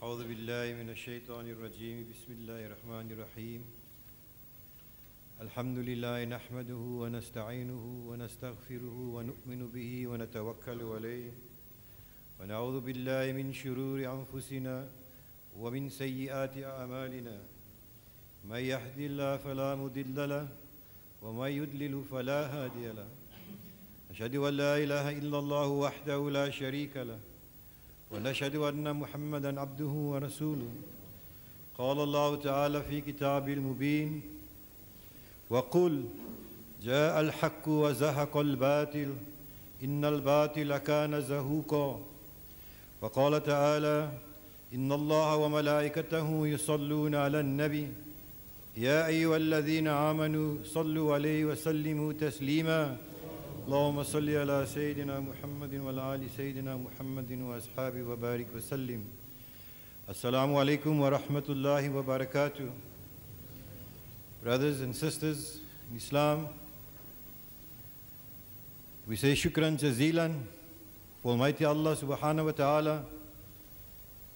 أعوذ بالله من الشيطان الرجيم بسم الله الرحمن الرحيم الحمد لله نحمده ونستعينه ونستغفره ونؤمن به ونتوكل عليه ونعوذ بالله من شرور أنفسنا ومن سيئات أعمالنا من يهد الله فلا مضل له ومن يضلل فلا هادي له أشهد أن لا إله إلا الله وحده لا شريك له ونشهد أن محمدًا عبده ورسوله قال الله تعالى في كتابه المبين وقل جاء الحق وزهق الباطل إن الباطل كان زهوقا وقال تعالى إن الله وملائكته يصلون على النبي يا أيها الذين آمنوا صلوا عليه وسلموا تسليما اللهم صل على سيدنا محمد وعلى آل سيدنا محمد وأصحابه وبارك وسلم. Assalamu alaikum wa rahmatullahi wa barakatuh. Brothers and sisters in Islam, we say shukran jazilan for Almighty Allah subhanahu wa ta'ala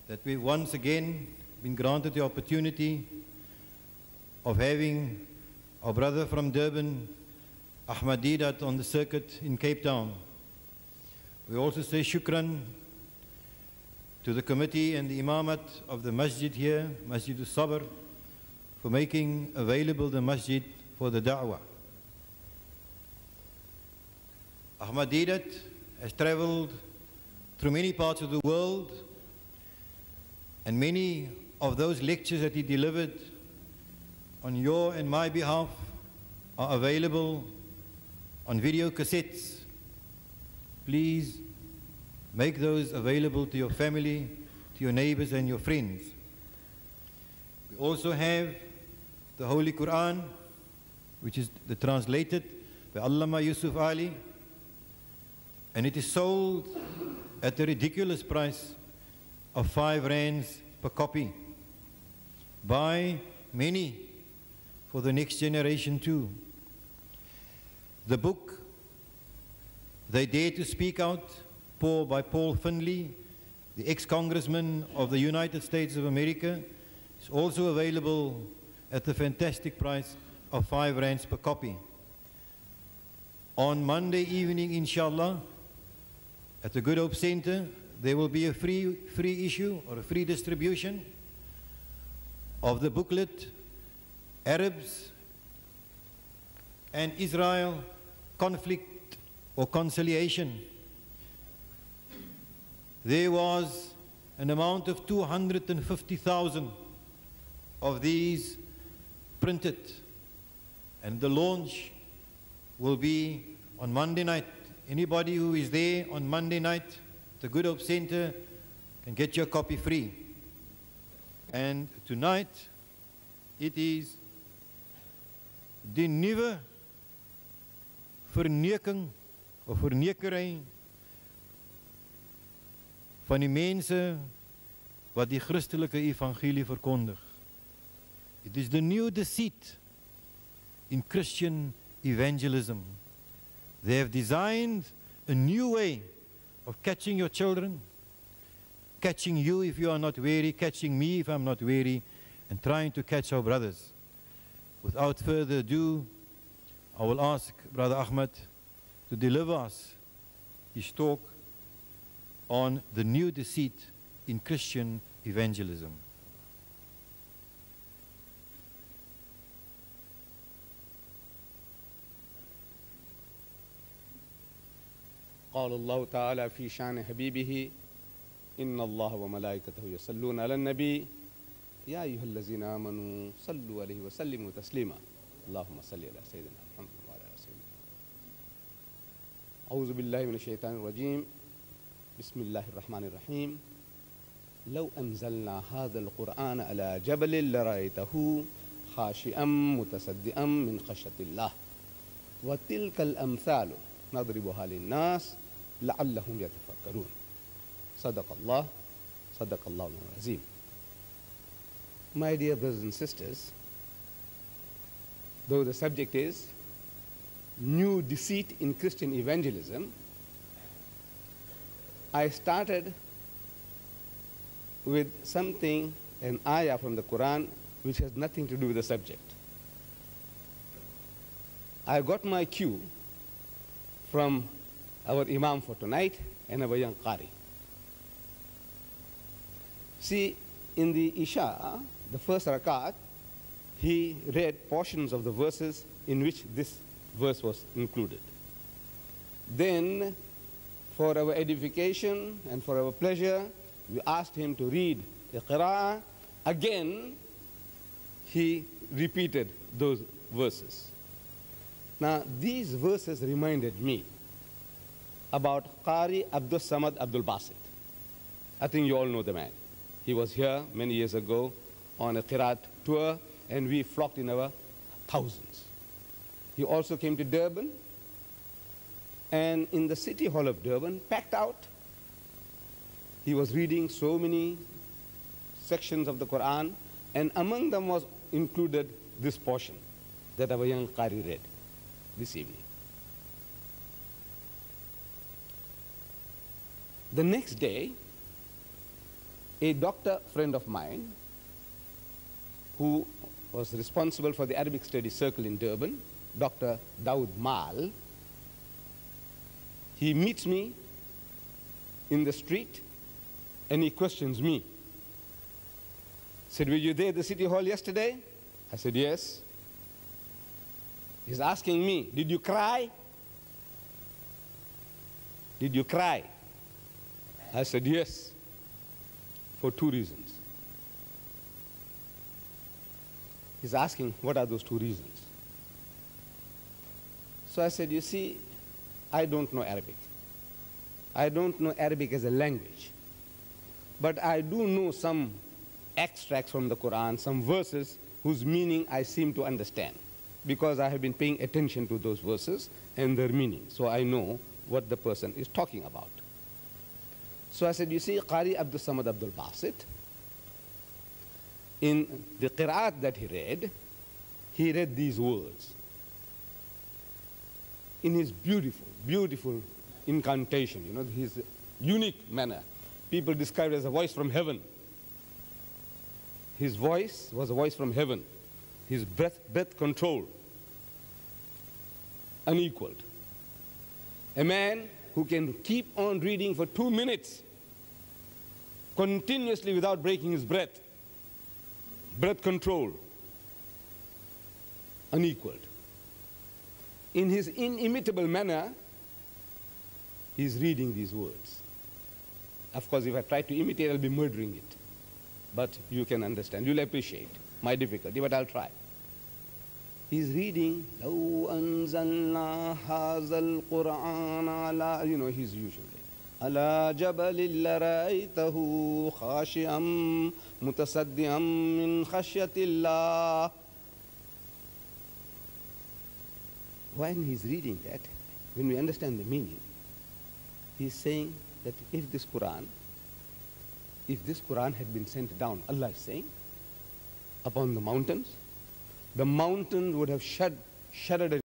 that we've once again been granted the opportunity of having our brother from Durban, Ahmed Deedat, on the circuit in Cape Town. We also say shukran to the committee and the imamat of the masjid here, Masjid al-Sabr, for making available the masjid for the da'wah. Ahmed Deedat has traveled through many parts of the world, and many of those lectures that he delivered on your and my behalf are available on video cassettes. Please make those available to your family, to your neighbors and your friends. We also have the Holy Quran, which is the translated by Allama Yusuf Ali, and it is sold at a ridiculous price of 5 rands per copy by many for the next generation too. The book, They Dare to Speak Out, by Paul Finley, the ex-congressman of the United States of America, is also available at the fantastic price of 5 rands per copy. On Monday evening, inshallah, at the Good Hope Center, there will be a free issue or a free distribution of the booklet, Arabs and Israel, Conflict or Conciliation. There was an amount of 250,000 of these printed, and the launch will be on Monday night. Anybody who is there on Monday night, the Good Hope Center, can get your copy free. And tonight, it is die nuwe verneking of vernekerij van die mense wat die Christelike evangelie verkondig. It is the new deceit in Christian evangelism. They have designed a new way of catching your children, catching you if you are not wary, catching me if I'm not wary, and trying to catch our brothers. Without further ado, I will ask Brother Ahmed to deliver us his talk on the new deceit in Christian evangelism. قال الله تعالى في شان حبيبه إن الله وملائكته يصلون على النبي يا أيها الذين آمنوا صلوا عليه وسلموا تسليما اللهم صل على سيدنا محمد وعلى آل سيدنا أعوذ بالله من الشيطان الرجيم بسم الله الرحمن الرحيم لو أنزلنا هذا القرآن على جبل لرأيته خاشعا متصدعا من خشية الله وتلك الأمثال نضربها للناس لعلهم يتفكرون صدق الله العظيم. My dear brothers and sisters, though the subject is new deceit in Christian evangelism, I started with something, an ayah from the Quran, which has nothing to do with the subject. I got my cue from our Imam for tonight and our young Qari. See, in the Isha, the first rakat, he read portions of the verses in which this verse was included. Then, for our edification and for our pleasure, we asked him to read a qira'ah. Again, he repeated those verses. Now, these verses reminded me about Qari Abdul Samad Abdul Basit. I think you all know the man. He was here many years ago on a Qiraat tour, and we flocked in our thousands. He also came to Durban, and in the city hall of Durban, packed out, he was reading so many sections of the Quran, and among them was included this portion that our young Qari read this evening. The next day, a doctor friend of mine who was responsible for the Arabic Studies Circle in Durban, Dr. Daud Mal, he meets me in the street and he questions me. Said, were you there at the city hall yesterday? I said, yes. He's asking me, did you cry? Did you cry? I said, yes, for two reasons. He's asking, what are those two reasons? So I said, you see, I don't know Arabic. I don't know Arabic as a language. But I do know some extracts from the Quran, some verses whose meaning I seem to understand, because I have been paying attention to those verses and their meaning. So I know what the person is talking about. So I said, you see, Qari Abdul Samad Abdul Basit, in the Qira'at that he read these words in his beautiful, beautiful incantation, you know, his unique manner. People describe it as a voice from heaven. His voice was a voice from heaven. His breath control, unequaled. A man who can keep on reading for 2 minutes continuously without breaking his breath. Breath control, unequaled. In his inimitable manner, he's reading these words. Of course, if I try to imitate, I'll be murdering it. But you can understand, you'll appreciate my difficulty, but I'll try. He's reading, لَوْ أَنزَلْنَا هَذَا الْقُرْآنَ عَلَىٰ, you know, he's usually, عَلَىٰ جَبَلٍ لَرَأَيْتَهُ خَاشِعًا مُتَصَدِّعًا مِّنْ خَشْيَةِ اللَّهِ. When he's reading that, when we understand the meaning, he's saying that if this Quran had been sent down, Allah is saying, upon the mountains would have shuddered